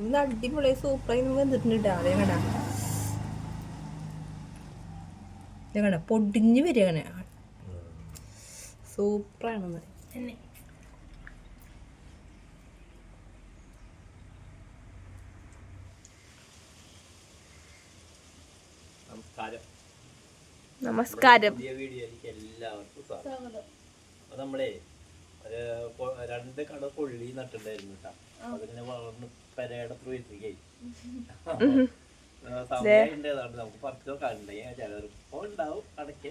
ഇന്ന് അടിപൊളി സൂപ്പറായി വന്നിട്ടുണ്ട് അതേ കടാ കട പൊടിഞ്ഞ് വരിക അങ്ങനെ സൂപ്പറാണെന്ന് എന്നെ നമസ്കാരം. നമ്മളെ രണ്ട് കട കൊള്ളി നട്ടുണ്ടായിരുന്നു കേട്ടോ. അതിങ്ങനെ വളർന്ന് പെരയുടെ ത്രൂയി നമുക്ക് പറിച്ചോ കണ്ടെങ്കിൽ ചിലർപ്പോ ഉണ്ടാവും അടയ്ക്ക്.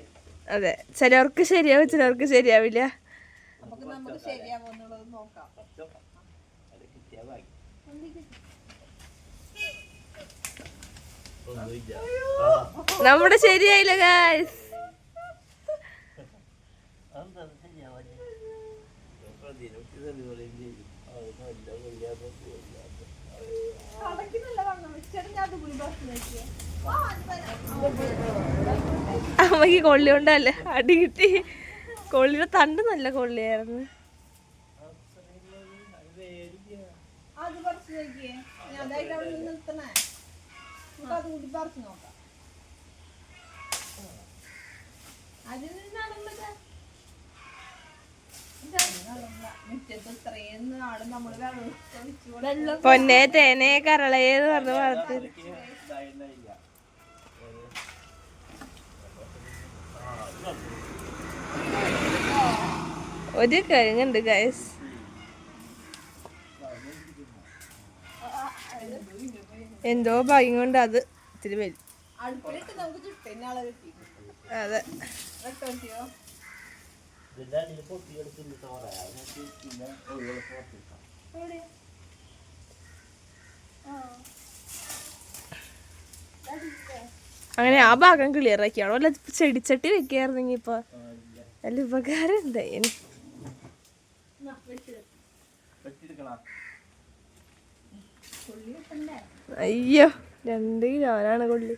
അതെ, ചിലവർക്ക് ശരിയാവും ചിലവർക്ക് ശരിയാവില്ല. നമ്മുടെ ശരിയായില്ല ഗായ്സ്. അമ്മക്ക് കൊള്ളി കൊണ്ടല്ലേ അടി കിട്ടി. കൊള്ളിയുടെ തണ്ട് നല്ല കൊള്ളിയായിരുന്നു. പൊന്നെ തേനെ കരളയെന്ന് പറഞ്ഞു വളർത്തി. ഒരു കഴിഞ്ഞുണ്ട് ഗൈസ്. എന്തോ ഭാഗ്യം കൊണ്ട് അത് ഇത്തിരി വരും. അതെ, അങ്ങനെ ആ ഭാഗം ക്ലിയർ ആക്കിയാണോ അല്ല ചെടിച്ചട്ടി വെക്കായിരുന്നെങ്കി ഇപ്പൊ നല്ല ഉപകാരം എന്തായാലും. അയ്യോ 2 കിലോനാണ് കൊള്ളി.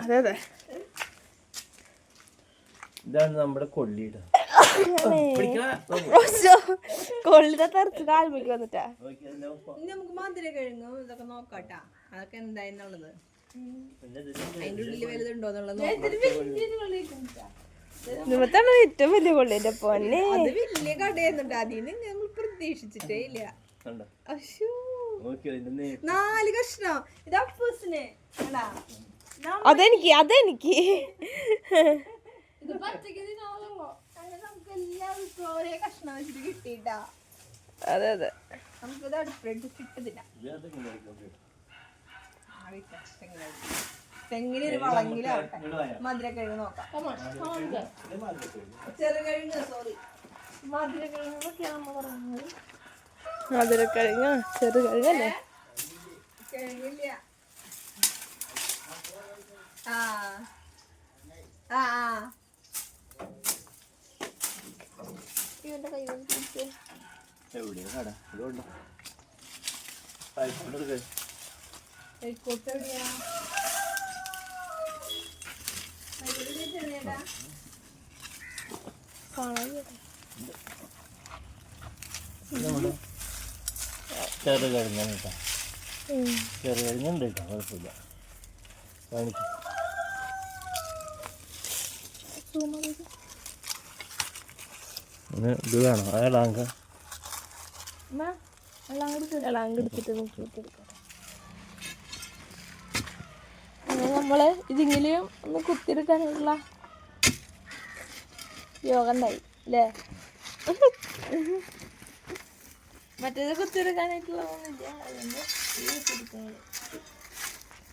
അതെ അതെ, ഇതാണ് നമ്മുടെ കൊള്ളിയുടെ കൊള്ളിയുടെ തെറച്ച് കാൽമിക്ക് വന്നിട്ടാ. നമുക്ക് മധുര കിഴങ്ങും ഇതൊക്കെ നോക്കാട്ടാ അതൊക്കെ എന്തായെന്നുള്ളത് അതിന്റെ ഉള്ളിൽ വലുതുണ്ടോന്നുള്ളത് നിമത്താണ് ഏറ്റവും വലിയ കൊള്ളിന്റെ പൊന്നെ. അത് വലിയ കടയായിരുന്നുണ്ട് അതിന് ഞങ്ങൾ പ്രതീക്ഷിച്ചിട്ടേ ഇല്ല. 4 കഷ്ണം ഇത് അപ്പൂസിന്. അതെനിക്ക് അതെനിക്ക് ഒരേ കഷ്ണം വെച്ചിട്ട് കിട്ടിട്ടാ. അതെ അതെ, നമുക്കിത് അടുപ്പിട്ട് കിട്ടുന്നില്ല. തെങ്ങിന് ഒരു വളങ്ങിലാവട്ടെ. മധുരക്കിഴങ്ങ് നോക്കാം. ചെറുകിഴങ്ങ് സോറി മധുരക്കിഴങ്ങൊക്കെയാണ് പറയുന്നത്. മധുരക്കിഴങ്ങ് ചെറുകിഴങ്ങല്ലേ? കിഴങ്ങില്ല. ആ ആ ആ എവിടെയാ കട? ഇതുണ്ടോ ചെറുകിഴങ്ങാണ് കേട്ടോ. ചെറുകിഴങ്ങുണ്ട് കേട്ടോ, കുഴപ്പമില്ല. കാണിക്കും. ഇത് വേണോ? അയാളാങ്ക നമ്മള് ഇതിങ്കിലും ഒന്ന് കുത്തിയെടുക്കാനുള്ള യോഗം ഉണ്ടായി അല്ലേ? മറ്റേത് കുത്തിയെടുക്കാനായിട്ടുള്ള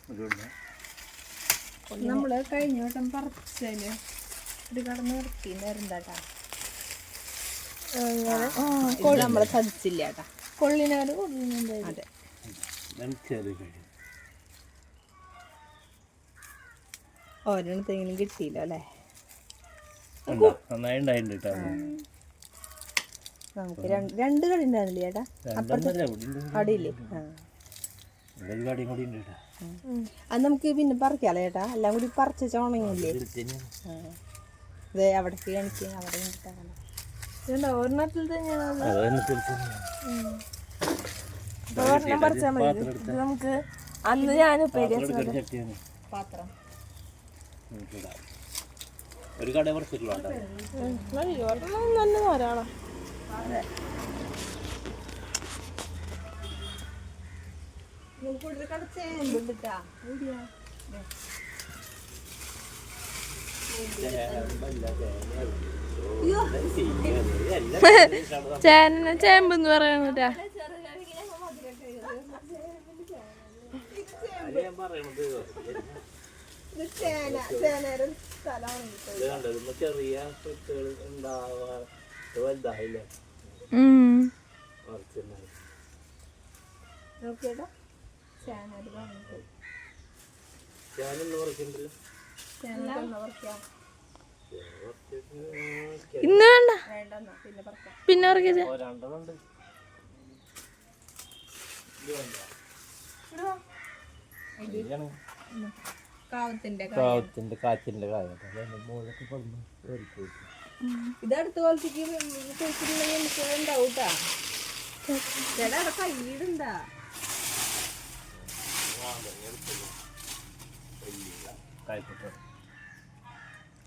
ഒന്നുമില്ല. നമ്മള് കഴിഞ്ഞ വട്ടം പറിച്ചതില് ഇത് കടന്ന് നിർത്തിണ്ടായിരുന്നേട്ടാ. നമ്മളെ ചതിച്ചില്ല കേട്ടാ. കൊള്ളിനാല് കൊള്ളുന്നുണ്ടായിരുന്നു. അതെ, ഓരോരുത്തെങ്കിലും കിട്ടിയില്ല അല്ലേ? നന്നായി ഉണ്ടായിട്ടുണ്ട് കേട്ടോ. നമുക്ക് രണ്ട് കടി ഉണ്ടായിരുന്നില്ല ചേട്ടാ. അടിയില്ലേ? അത് നമുക്ക് പിന്നെ പറിക്കാലോ ചേട്ടാ. എല്ലാം കൂടി പറിച്ച ഉണങ്ങില്ലേ? ഇതേ അവിടേക്ക് കാണിക്കുക അവിടെ നിന്നിട്ടാണ് ഇതുണ്ടോ ഒരെണ്ണത്തിൽ തന്നെയാണ് അത് ഒരെണ്ണം പറിച്ചാൽ മതി ഇത് നമുക്ക് അന്ന് ഞാൻ ഉപ്പേരി പാത്രം ഒരു കട പറിച്ചിട്ടുള്ള ഒരെണ്ണം നല്ല ധാരാളം കൂടുതൽ കട ചേമ്പുണ്ടിട്ടാ ചേമ്പെന്ന് പറയണ ചെറിയ ഉണ്ടാവാ വലുതായില്ലേ നോക്കിയേട്ടാ ഞാനൊന്ന് പറിച്ചിട്ടുണ്ടല്ലോ ഇന്ന് വേണ്ട പിന്നെ പറക്കിയത് രണ്ടെണ്ണുണ്ട് കാവത്തിന്റെ കാച്ചിന്റെ കായ മുകളിലൊക്കെ പറഞ്ഞു ഇത് അടുത്ത കാലത്തേക്ക് ഉണ്ടാവൂട്ടാ ചേട്ടാ അവിടെ കയ്യിടുണ്ടാ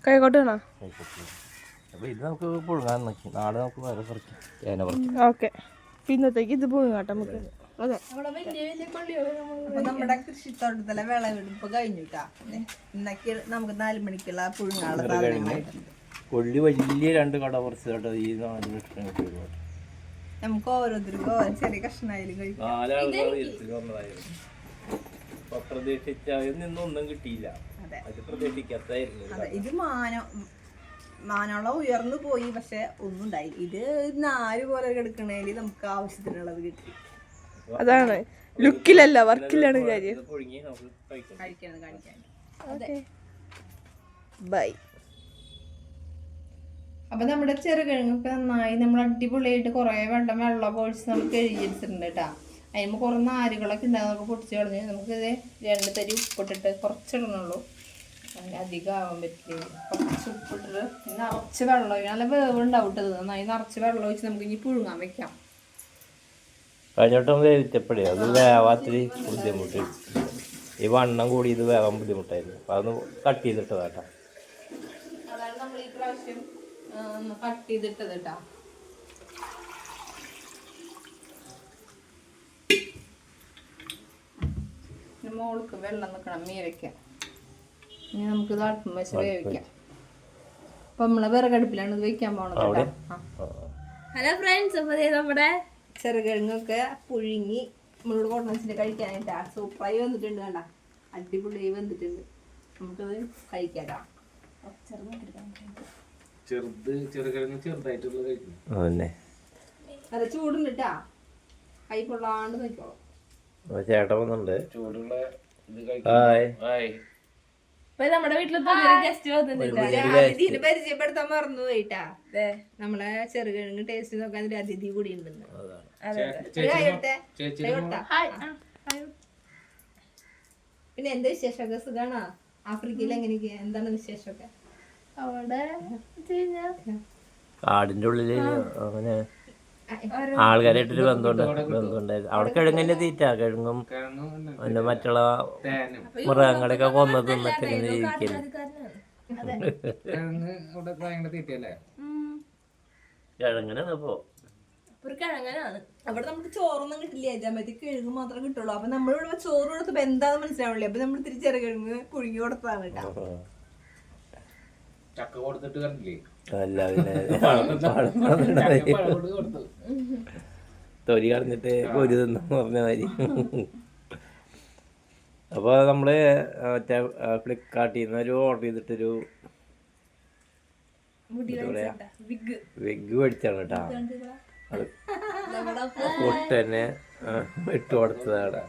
കൈക്കോട്ട് വേണോ അപ്പൊ ഇത് നമുക്ക് പുഴുങ്ങാൻ നോക്കി നാളെ നമുക്ക് വേറെ പറിക്കാം ചേന പറിക്കാം ഓക്കെ പിന്നത്തേക്ക് ഇത് പുഴുങ്ങാട്ടെ നമുക്ക് അതെ അപ്പൊ നമ്മുടെ കൃഷിത്തോട്ടത്തിലെ വിളവെടുപ്പ് കഴിഞ്ഞിട്ടാ ഇന്നൊക്കെ നമുക്ക് 4 മണിക്കുള്ള പുഴുങ്ങാനുള്ള സാധനങ്ങളായിട്ടുണ്ട് കൊള്ളി വലിയ 2 കട പറിച്ചു കേട്ടോ ഈ 4 ലക്ഷം കിട്ടി നമുക്ക് ഓരോരുത്തർക്കും ഓരോ ചെറിയ കഷ്ണായാലും കഴിക്കും 4 ആളുകൾ വന്നതായിരുന്നു പ്രതീക്ഷിച്ചാൽ നിന്നൊന്നും കിട്ടിയില്ല അത് പ്രതീക്ഷിക്കാത്തായിരുന്നു അതെ ഇത് മാനോളം ഉയർന്നു പോയി പക്ഷെ ഒന്നും ഉണ്ടായി ഇത് 4 പോലെ കിടക്കണേല് നമുക്ക് ആവശ്യത്തിനുള്ളത് കിട്ടി അതാണ് ലുക്കിലല്ല വർക്കിലാണ് കാര്യം കാണിക്കാൻ ബൈ അപ്പൊ നമ്മുടെ ചെറുകിഴങ്ങൊക്കെ നന്നായി നമ്മൾ അടിപൊളിയായിട്ട് കുറെ വെള്ളം ഒഴിച്ച് നമ്മൾ കഴുകിയെടുത്തിട്ടുണ്ട് കേട്ടാ അതിന് കുറെ നാരുകളൊക്കെ ഉണ്ടാകും നമുക്ക് പൊട്ടിച്ച് കളഞ്ഞ് നമുക്ക് ഇത് 2 തരി ഉപ്പിട്ടിട്ട് കുറച്ചിടണുള്ളൂ അധികം ആവാൻ പറ്റില്ല കുറച്ച് ഉപ്പിട്ടിട്ട് നിറച്ച് വെള്ളം ഒഴിക്കണം നല്ല വേവ് ഉണ്ടാവട്ടെ നന്നായി നിറച്ച് വെള്ളം ഒഴിച്ച് നമുക്ക് ഇനി പുഴുങ്ങാൻ വെക്കാം കഴിഞ്ഞോട്ടം വേവിച്ചപ്പോഴേ അത് വേവാത്തിരി ബുദ്ധിമുട്ട് ഈ വണ്ണം കൂടി ഇത് വേവാൻ ബുദ്ധിമുട്ടായിരുന്നു അപ്പൊ അതൊന്ന് കട്ട് ചെയ്തിട്ടതാട്ടാ അതാണ് നമ്മൾ ഈ പ്രാവശ്യം കട്ട് ചെയ്തിട്ടത് കേട്ടാ മോൾക്ക് വെള്ളം നിൽക്കണം മീൻ വെക്കാം ഇനി നമുക്ക് ഇത് അടുപ്പം വെച്ച് വേവിക്കാം അപ്പൊ നമ്മളെ വിറകടുപ്പിലാണ് ഇത് വെക്കാൻ പോണത് ഹലോ ഫ്രണ്ട്സ് അപ്പൊ നമ്മുടെ ചെറുകിഴങ്ങൊക്കെ പുഴുങ്ങി നമ്മളോട് കൊണ്ടുവച്ചിട്ട് കഴിക്കാനായിട്ടാ സൂപ്പറായി വന്നിട്ടുണ്ട് കണ്ട അടിപൊളിയായി വന്നിട്ടുണ്ട് നമുക്കത് കഴിക്കാം നല്ല ചൂടുണ്ടിട്ടാ കൈ പൊള്ളാണ്ട് നോക്കിക്കോളൂ ചേട്ടൻ വന്നുണ്ട് ചൂടുള്ള നമ്മുടെ വീട്ടില് ഗസ്റ്റ് ഇതിന് പരിചയപ്പെടുത്താൻ മറന്നു പോയിട്ടാ നമ്മളെ ചെറുകിഴങ്ങ് ടേസ്റ്റ് നോക്കാൻ ഒരു അതിഥി കൂടി ഉണ്ടെന്ന് പിന്നെ എന്താ വിശേഷമൊക്കെ സുഖാണോ ആഫ്രിക്കയിൽ എങ്ങനെയൊക്കെ എന്താണ് വിശേഷമൊക്കെ അവിടെ കാടിന്റെ ഉള്ളില് അങ്ങനെ ആൾക്കാരായിട്ടൊരു ബന്ധമുണ്ടായിരുന്നു അവിടെ കിഴങ്ങിന്റെ തീറ്റ കിഴങ്ങും പിന്നെ മറ്റുള്ള മൃഗങ്ങളെയൊക്കെ കൊന്നു തിന്നിട്ട് ഇങ്ങനെ ഇരിക്കല് കിഴങ്ങനാണ് ഇപ്പോ അവിടെ നമുക്ക് ചോറൊന്നും കിട്ടില്ല ഇതേമാതിരി കിഴങ്ങ് മാത്രം കിട്ടുള്ളൂ അപ്പൊ നമ്മളിവിടെ ചോറ് കൊടുത്തപ്പോ എന്താന്ന് മനസ്സിലാവില്ലേ അപ്പൊ നമ്മൾ തിരിച്ച് ചെറുകിഴങ്ങ് പുഴുങ്ങി കൊടുത്തതാണ് കേട്ടോ ചക്ക കൊടുത്തിട്ട് കണ്ടില്ലേ അല്ല തൊലി കളഞ്ഞിട്ട് ഒരു തിന്നു പറഞ്ഞ മാതിരി അപ്പോൾ നമ്മള് മറ്റേ ഫ്ലിപ്കാർട്ടിൽ നിന്ന് ഒരു ഓർഡർ ചെയ്തിട്ടൊരു വിഗ് മേടിച്ചാണ് കേട്ടോ അത് പൊട്ടന്നെ ഇട്ട് കൊടുത്തതാണ്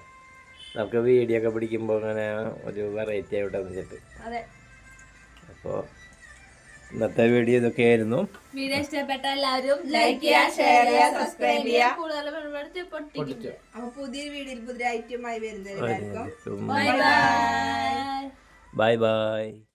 നമുക്ക് വീഡിയോ ഒക്കെ പിടിക്കുമ്പോൾ അങ്ങനെ ഒരു വെറൈറ്റി ആയിട്ട് വന്നിട്ട് അപ്പോൾ ഇന്നത്തെ വീഡിയോ ഇതൊക്കെ ആയിരുന്നു വീഡിയോ ഇഷ്ടപ്പെട്ട എല്ലാവരും ലൈക്ക് ചെയ്യുക ഷെയർ ചെയ്യുക സബ്സ്ക്രൈബ് ചെയ്യുക കൂടുതൽ അപ്പൊ പുതിയൊരു വീഡിയോയിൽ പുതിയ ഐറ്റമായി വരുന്നതായിരിക്കും ബൈ ബൈ ബൈ ബൈ